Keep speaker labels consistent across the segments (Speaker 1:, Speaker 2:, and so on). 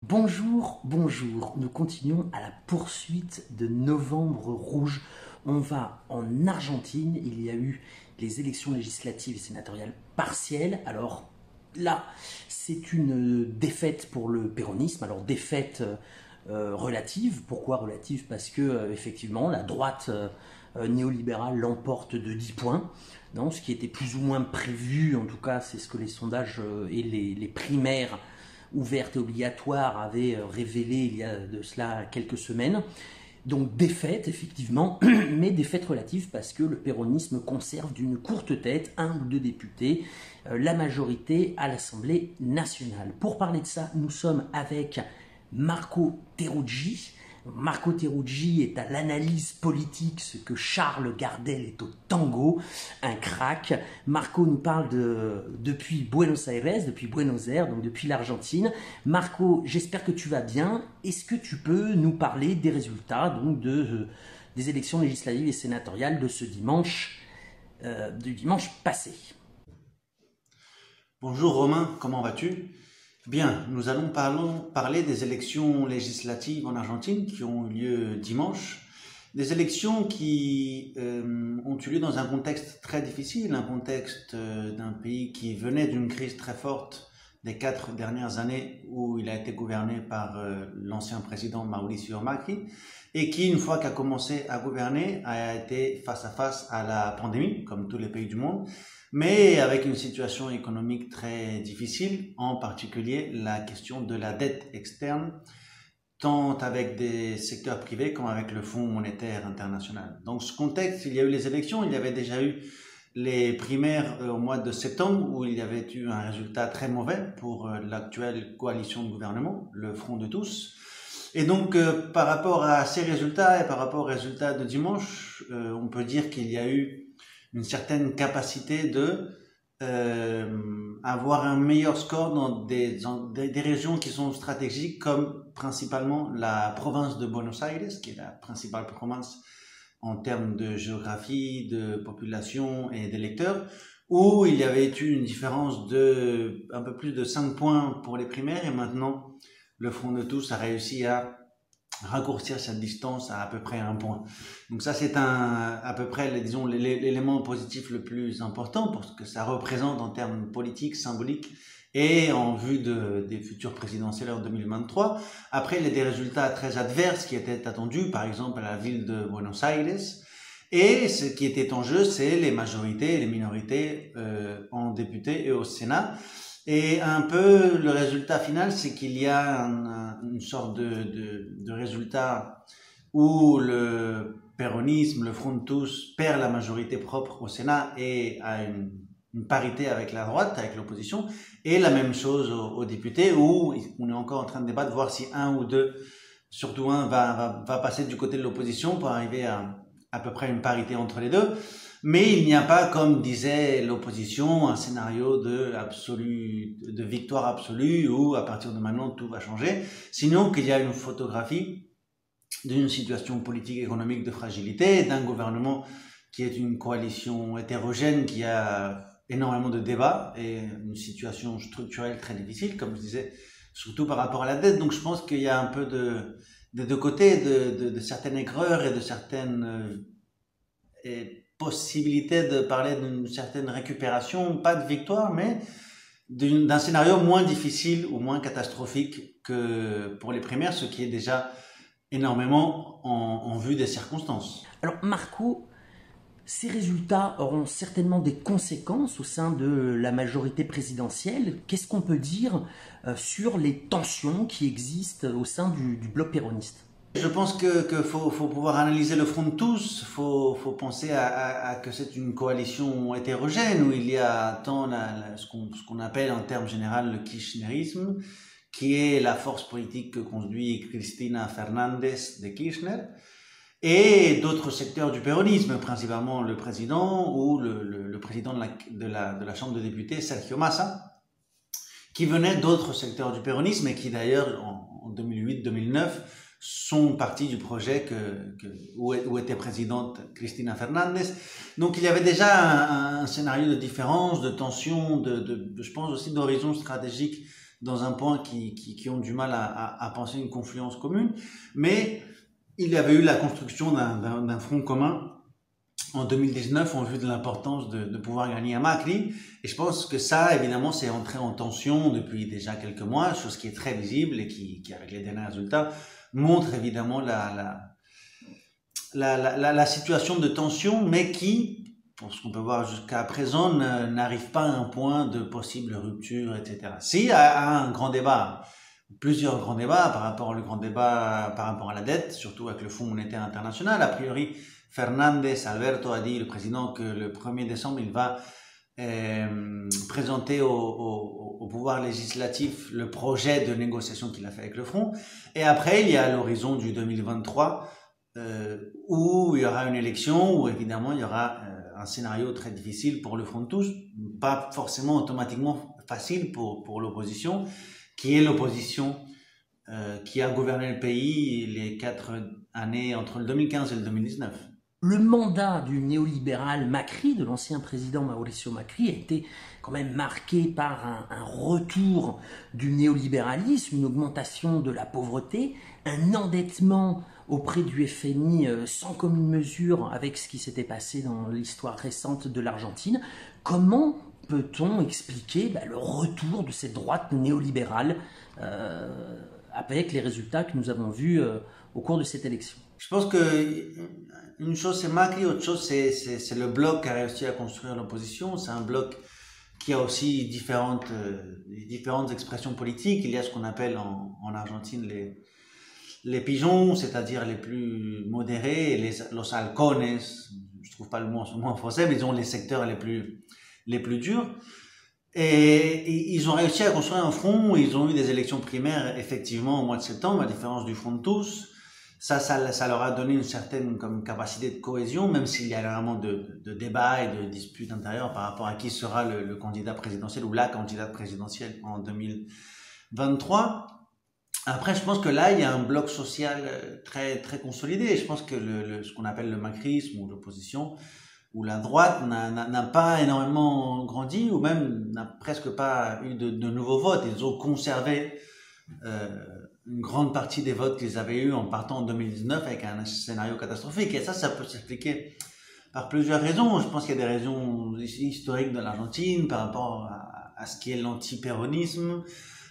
Speaker 1: Bonjour, bonjour. Nous continuons à la poursuite de Novembre Rouge. On va en Argentine. Il y a eu les élections législatives et sénatoriales partielles. Alors là, c'est une défaite pour le péronisme. Alors défaite relative. Pourquoi relative? Parce que effectivement, la droite néolibérale l'emporte de 10 points. Non, ce qui était plus ou moins prévu, en tout cas, c'est ce que les sondages et les primaires ouverte et obligatoire avait révélé il y a de cela quelques semaines. Donc défaite, effectivement, mais défaite relative parce que le péronisme conserve d'une courte tête, un ou deux députés, la majorité à l'Assemblée nationale. Pour parler de ça, nous sommes avec Marco Teruggi. Marco Teruggi est à l'analyse politique ce que Charles Gardel est au tango, un crack. Marco nous parle depuis Buenos Aires, donc depuis l'Argentine. Marco, j'espère que tu vas bien. Est-ce que tu peux nous parler des résultats donc des élections législatives et sénatoriales de ce dimanche, du dimanche passé?
Speaker 2: Bonjour Romain, comment vas-tu? Bien, nous allons parler des élections législatives en Argentine qui ont eu lieu dimanche. Des élections qui ont eu lieu dans un contexte très difficile, un contexte d'un pays qui venait d'une crise très forte des 4 dernières années où il a été gouverné par l'ancien président Mauricio Macri et qui, une fois qu'a commencé à gouverner, a été face à face à la pandémie, comme tous les pays du monde, mais avec une situation économique très difficile, en particulier la question de la dette externe, tant avec des secteurs privés qu'avec le Fonds monétaire international. Dans ce contexte, il y a eu les élections, il y avait déjà eu les primaires au mois de septembre où il y avait eu un résultat très mauvais pour l'actuelle coalition de gouvernement, le Front de tous. Et donc, par rapport à ces résultats et par rapport aux résultats de dimanche, on peut dire qu'il y a eu une certaine capacité de avoir un meilleur score dans des régions qui sont stratégiques, comme principalement la province de Buenos Aires, qui est la principale province en termes de géographie, de population et d'électeurs, où il y avait eu une différence de un peu plus de 5 points pour les primaires, et maintenant le Front de tous a réussi à raccourcir cette distance à peu près 1 point. Donc ça, c'est à peu près, disons, l'élément positif le plus important pour ce que ça représente en termes politiques, symboliques et en vue des futures présidentielles en 2023. Après, il y a des résultats très adverses qui étaient attendus, par exemple à la ville de Buenos Aires. Et ce qui était en jeu, c'est les majorités et les minorités en députés et au Sénat. Et un peu le résultat final, c'est qu'il y a une sorte de résultat où le péronisme, le Front de tous, perd la majorité propre au Sénat et a une parité avec la droite, avec l'opposition, et la même chose aux députés où on est encore en train de débattre, voir si un ou deux, surtout un, va passer du côté de l'opposition pour arriver à peu près une parité entre les deux. Mais il n'y a pas, comme disait l'opposition, un scénario de victoire absolue où à partir de maintenant tout va changer, sinon qu'il y a une photographie d'une situation politique et économique de fragilité, d'un gouvernement qui est une coalition hétérogène qui a énormément de débats et une situation structurelle très difficile, comme je disais, surtout par rapport à la dette. Donc je pense qu'il y a un peu des deux côtés de certaines aigreurs et de certaines possibilité de parler d'une certaine récupération, pas de victoire, mais d'un scénario moins difficile ou moins catastrophique que pour les primaires, ce qui est déjà énormément en vue des circonstances.
Speaker 1: Alors Marco, ces résultats auront certainement des conséquences au sein de la majorité présidentielle. Qu'est-ce qu'on peut dire sur les tensions qui existent au sein du bloc péroniste?
Speaker 2: Je pense que faut pouvoir analyser le Front de tous. Faut penser à que c'est une coalition hétérogène où il y a tant ce qu'on appelle en termes généraux le kirchnerisme, qui est la force politique que conduit Cristina Fernández de Kirchner, et d'autres secteurs du péronisme, principalement le président ou le président de la Chambre des députés, Sergio Massa, qui venait d'autres secteurs du péronisme et qui d'ailleurs en 2008-2009 sont partis du projet où était présidente Cristina Fernández. Donc il y avait déjà un scénario de différence, de tension, je pense aussi d'horizon stratégique dans un point qui ont du mal à penser une confluence commune. Mais il y avait eu la construction d'un front commun en 2019 en vue de l'importance de pouvoir gagner à Macri. Et je pense que ça, évidemment, c'est entré en tension depuis déjà quelques mois, chose qui est très visible et qui avec les derniers résultats, montre évidemment la situation de tension, mais qui, pour ce qu'on peut voir jusqu'à présent, n'arrive pas à un point de possible rupture, etc. Si, à un grand débat, plusieurs grands débats par rapport à la dette, surtout avec le Fonds monétaire international. A priori, Alberto a dit, le président, que le 1er décembre, il va présenter au pouvoir législatif le projet de négociation qu'il a fait avec le Front. Et après, il y a l'horizon du 2023, où il y aura une élection, où évidemment il y aura un scénario très difficile pour le Front de Tous, pas forcément automatiquement facile pour l'opposition, qui est l'opposition qui a gouverné le pays les 4 années entre le 2015 et le 2019.
Speaker 1: Le mandat du néolibéral Macri, de l'ancien président Mauricio Macri, a été quand même marqué par un retour du néolibéralisme, une augmentation de la pauvreté, un endettement auprès du FMI sans commune mesure avec ce qui s'était passé dans l'histoire récente de l'Argentine. Comment peut-on expliquer le retour de cette droite néolibérale avec les résultats que nous avons vus au cours de cette élection?
Speaker 2: Je pense que une chose c'est Macri, autre chose c'est le bloc qui a réussi à construire l'opposition. C'est un bloc qui a aussi différentes expressions politiques. Il y a ce qu'on appelle en Argentine les pigeons, c'est-à-dire les plus modérés, los halcones, je trouve pas le mot en français, mais ils ont les secteurs les plus durs. Et ils ont réussi à construire un front. Ils ont eu des élections primaires effectivement au mois de septembre, à différence du Front de Tous. Ça leur a donné une certaine capacité de cohésion, même s'il y a énormément de débats et de disputes intérieures par rapport à qui sera le candidat présidentiel ou la candidate présidentielle en 2023. Après, je pense que là, il y a un bloc social très, très consolidé. Je pense que ce qu'on appelle le macrisme ou l'opposition ou la droite n'a pas énormément grandi ou même n'a presque pas eu de nouveaux votes. Ils ont conservé une grande partie des votes qu'ils avaient eu en partant en 2019 avec un scénario catastrophique. Et ça peut s'expliquer par plusieurs raisons. Je pense qu'il y a des raisons historiques de l'Argentine par rapport à ce qui est l'antipéronisme.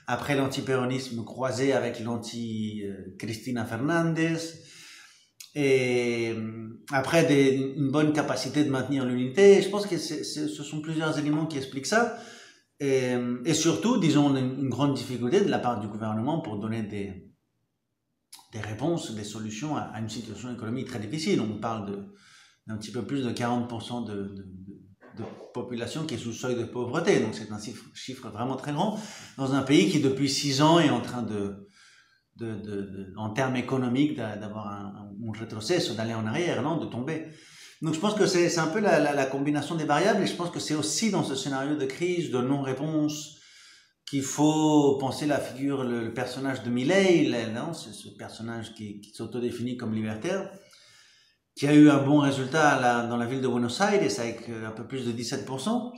Speaker 2: Après l'antipéronisme croisé avec l'anti-Cristina Fernandez. Et après une bonne capacité de maintenir l'unité. Je pense que ce sont plusieurs éléments qui expliquent ça. Et surtout, disons, une grande difficulté de la part du gouvernement pour donner des réponses, des solutions à une situation économique très difficile. On parle d'un petit peu plus de 40% de population qui est sous le seuil de pauvreté. Donc c'est un chiffre vraiment très grand dans un pays qui depuis 6 ans est en train en termes économiques d'avoir un retrocesso, d'aller en arrière, de tomber. Donc je pense que c'est un peu la combinaison des variables, et je pense que c'est aussi dans ce scénario de crise, de non-réponse, qu'il faut penser le personnage de Milei, c'est ce personnage qui s'autodéfinit comme libertaire, qui a eu un bon résultat dans la ville de Buenos Aires avec un peu plus de 17%,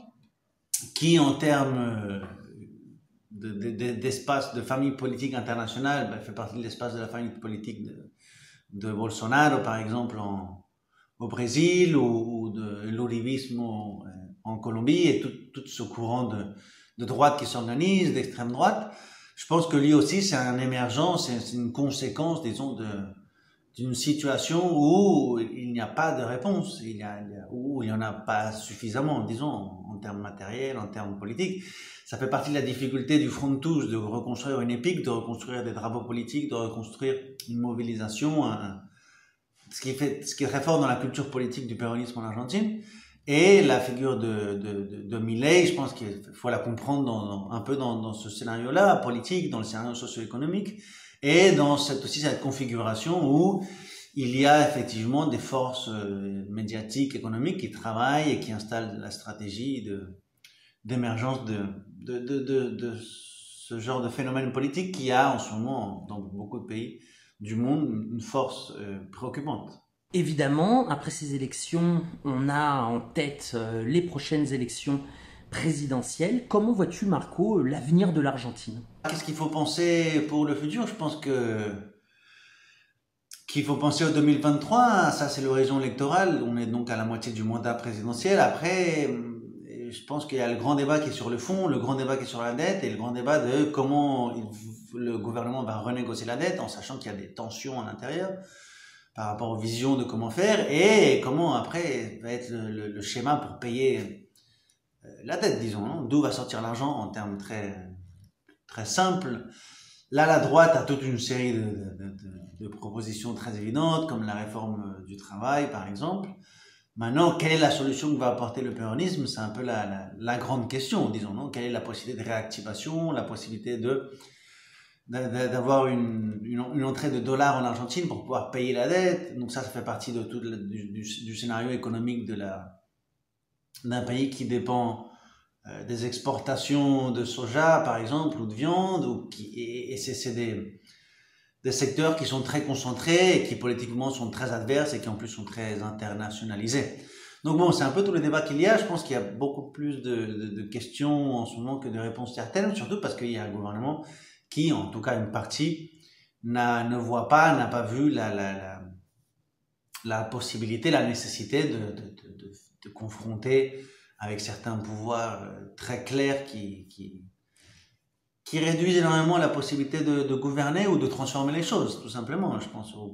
Speaker 2: qui en termes d'espace de famille politique internationale fait partie de l'espace de la famille politique de Bolsonaro, par exemple, au Brésil, ou de l'uribismo en Colombie, et tout ce courant de droite qui s'organise, d'extrême droite. Je pense que lui aussi, c'est un émergent, c'est une conséquence, disons, d'une situation où il n'y a pas de réponse, où il n'y en a pas suffisamment, disons, en termes matériels, en termes politiques. Ça fait partie de la difficulté du Front de Tous de reconstruire une épique, de reconstruire des drapeaux politiques, de reconstruire une mobilisation, ce qui est très fort dans la culture politique du péronisme en Argentine. Et la figure de Milei, je pense qu'il faut la comprendre un peu dans ce scénario-là, politique, dans le scénario socio-économique, et dans aussi cette configuration où il y a effectivement des forces médiatiques, économiques qui travaillent et qui installent la stratégie d'émergence de ce genre de phénomène politique qui a en ce moment, dans beaucoup de pays du monde, une force préoccupante.
Speaker 1: Évidemment, après ces élections, on a en tête les prochaines élections présidentielles. Comment vois-tu, Marco, l'avenir de l'Argentine?
Speaker 2: Qu'est-ce qu'il faut penser pour le futur? Je pense qu'il faut penser au 2023. Ça, c'est l'horizon électoral. On est donc à la moitié du mandat présidentiel. Après, je pense qu'il y a le grand débat qui est sur le fond, le grand débat qui est sur la dette et le grand débat de comment le gouvernement va renégocier la dette en sachant qu'il y a des tensions à l'intérieur par rapport aux visions de comment faire et comment après va être le schéma pour payer la dette, disons. D'où va sortir l'argent en termes très simples. Là, la droite a toute une série de propositions très évidentes, comme la réforme du travail, par exemple. Maintenant, quelle est la solution que va apporter le péronisme? C'est un peu la grande question, disons, non? Quelle est la possibilité de réactivation, la possibilité d'avoir une entrée de dollars en Argentine pour pouvoir payer la dette? Donc ça fait partie de tout du scénario économique d'un pays qui dépend des exportations de soja, par exemple, ou de viande, et c'est des secteurs qui sont très concentrés et qui politiquement sont très adverses et qui en plus sont très internationalisés. Donc bon, c'est un peu tous les débats qu'il y a. Je pense qu'il y a beaucoup plus de questions en ce moment que de réponses certaines, surtout parce qu'il y a un gouvernement qui, en tout cas une partie, n'a pas vu la possibilité, la nécessité de confronter avec certains pouvoirs très clairs qui réduisent énormément la possibilité de gouverner ou de transformer les choses, tout simplement. Je pense au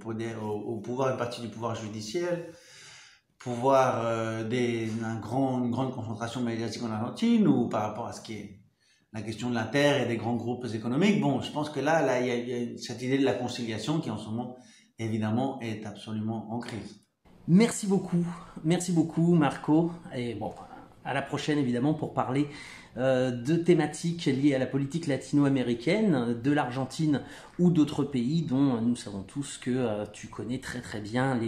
Speaker 2: pouvoir, une partie du pouvoir judiciaire, une grande concentration médiatique en Argentine, ou par rapport à ce qui est la question de la terre et des grands groupes économiques. Bon, je pense que là, il y a cette idée de la conciliation qui, en ce moment, évidemment, est absolument en crise.
Speaker 1: Merci beaucoup Marco. Et bon, à la prochaine évidemment pour parler de thématiques liées à la politique latino-américaine, de l'Argentine ou d'autres pays dont nous savons tous que tu connais très bien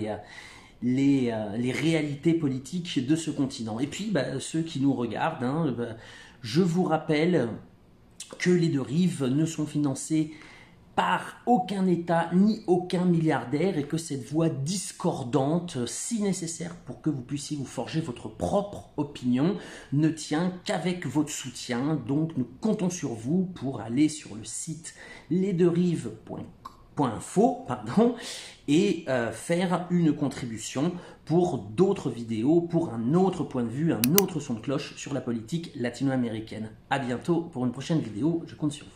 Speaker 1: les réalités politiques de ce continent. Et puis ceux qui nous regardent, je vous rappelle que les deux rives ne sont financées par aucun État ni aucun milliardaire et que cette voix discordante, si nécessaire pour que vous puissiez vous forger votre propre opinion, ne tient qu'avec votre soutien. Donc nous comptons sur vous pour aller sur le site lesdeuxrives.info et faire une contribution pour d'autres vidéos, pour un autre point de vue, un autre son de cloche sur la politique latino-américaine. À bientôt pour une prochaine vidéo, je compte sur vous.